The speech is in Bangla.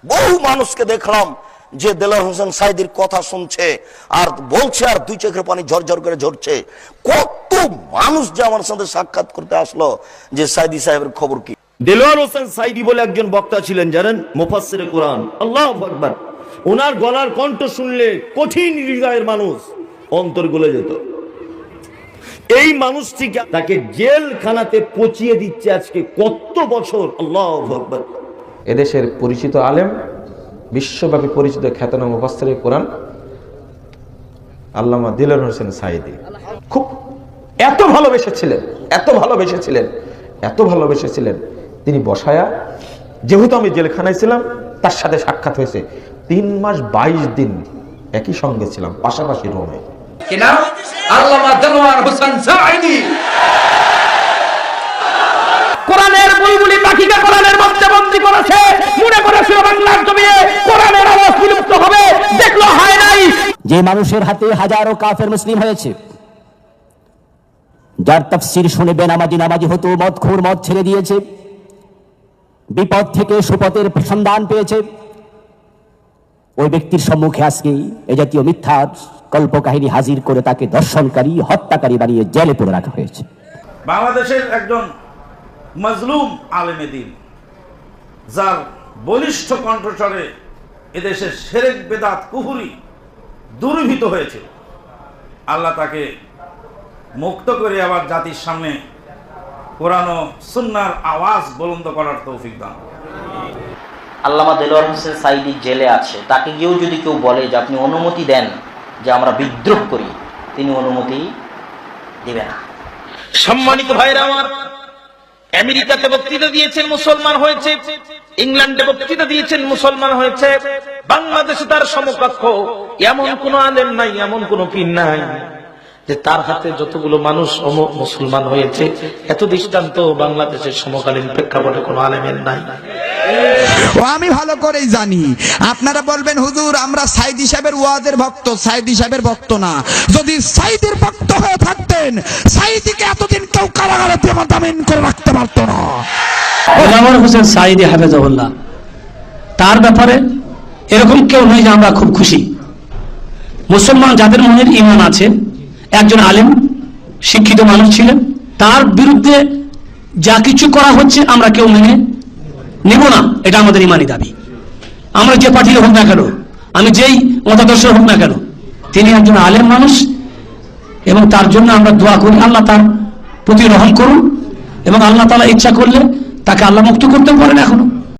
বহু মানুষকে দেখলাম যে দেলোয়ার হোসেন সাঈদীর কথা শুনছে আর বলছে, আর দুই চোখের পানি ঝরঝর করে ঝরছে। কত মানুষ যে আমার সাথে সাক্ষাৎ করতে আসলো যে সাঈদী সাহেবের খবর কি। দেলোয়ার হোসেন সাঈদী বলে একজন বক্তা ছিলেন, জানেন, মুফাসসিরে কোরআন, আল্লাহু আকবার। ওনার গলার কণ্ঠ শুনলে কঠিন হৃদয়ের মানুষ অন্তর গলে যেত। এই মানুষটিকে তাকে জেলখানাতে পচিয়ে দিচ্ছে আজকে কত বছর, আল্লাহু আকবার। এদেশের পরিচিত আলেম, বিশ্বব্যাপী পরিচিত খ্যাতনামা মুফাসসিরে কোরআন আল্লামা দেলোয়ার হোসেন সাঈদী খুব এত ভালোবেসেছিলেন তিনি বসায়া, যেহেতু আমি জেলখানায় ছিলাম, তার সাথে সাক্ষাৎ হয়েছে। 3 মাস 22 দিন একই সঙ্গে ছিলাম, পাশাপাশি রুমে। কি নাম? আল্লামা দেলোয়ার হোসেন সাঈদী। কোরআনের বুলবুলি পাখিকে কোরআনের মধ্যে বন্দী করেছে, মনে করেছিল বাংলার জমিনে কোরআনের আওয়াজ বিলুপ্ত হবে, দেখলো হয় নাই। যে মানুষের হাতে হাজারো কাফের মুসলিম হয়েছে, যার তাফসীর শুনে বেনামাজি নামাজি হতো, মদখোর মদ ছেড়ে দিয়েছে, বিপদ থেকে সুপথের সন্ধান পেয়েছে, ওই ব্যক্তির সম্মুখে আজকে এ জাতীয় মিথ্যার কল্পকাহিনী হাজির করে তাকে দর্শনকারী, হত্যাকারী বানিয়ে জেলে পুরে রাখা হয়েছে। বাংলাদেশের একজন মজলুম আলেমে দ্বীন, যার বলিষ্ঠ কণ্ঠস্বরে এদেশের শিরক বেদাত কুফরি দূরীভূত হয়েছে, আল্লাহ তাকে মুক্ত করে আবার জাতির সামনে কোরআন ও সুন্নাহর আওয়াজ বুলন্দ করার তৌফিক দান। আল্লামা দেলোয়ার হোসেন সাঈদী জেলে আছে, তাকে গিয়েও যদি কেউ বলে যে আপনি অনুমতি দেন যে আমরা বিদ্রোহ করি, তিনি অনুমতি দিবে না। সম্মানিত ভাইরা আমার, আমেরিকাতে বক্তৃতা দিয়েছেন, মুসলমান হয়েছে, ইংল্যান্ডে বক্তৃতা দিয়েছেন, মুসলমান হয়েছে, বাংলাদেশে তার সমকক্ষ এমন কোন আলেম নাই, এমন কোন পীর নাই যে তার হাতে যতগুলো মানুষ মুসলমান হয়েছে, এত দৃষ্টান্ত বাংলাদেশের সমকালীন প্রেক্ষাপটে কোন আলেমের নাই। আমি ভালো করেই জানি আপনারা বলবেন, হুজুর আমরা সাঈদী সাহেবের ওয়াজের ভক্ত। সাঈদী সাহেবের ভক্ত না, যদি সাঈদীর ভক্ত হয়ে থাকতেন, সাঈদীকে এতদিন কেউ কারাগারে জামিন করে রাখতে পারত না। দেলোয়ার হোসেন সাঈদী হাফেজাহুল্লাহ, তার ব্যাপারে এরকম কেউ নয় যে আমরা খুব খুশি। মুসলমান যাদের মনের ঈমান আছে, একজন আলেম শিক্ষিত মানুষ ছিলেন, তার বিরুদ্ধে যা কিছু করা হচ্ছে আমরা কেউ মেনে নেব না, এটা আমাদের ইমানি দাবি। আমরা যে পার্টির হোক না কেন, আমি যেই মতাদর্শের হোক না কেন, তিনি একজন আলেম মানুষ এবং তার জন্য আমরা দোয়া করি, আল্লাহ তার প্রতি রহম করুন, এবং আল্লাহ তাআলা ইচ্ছা করলে তাকে আল্লাহ মুক্ত করতে পারেন এখনো।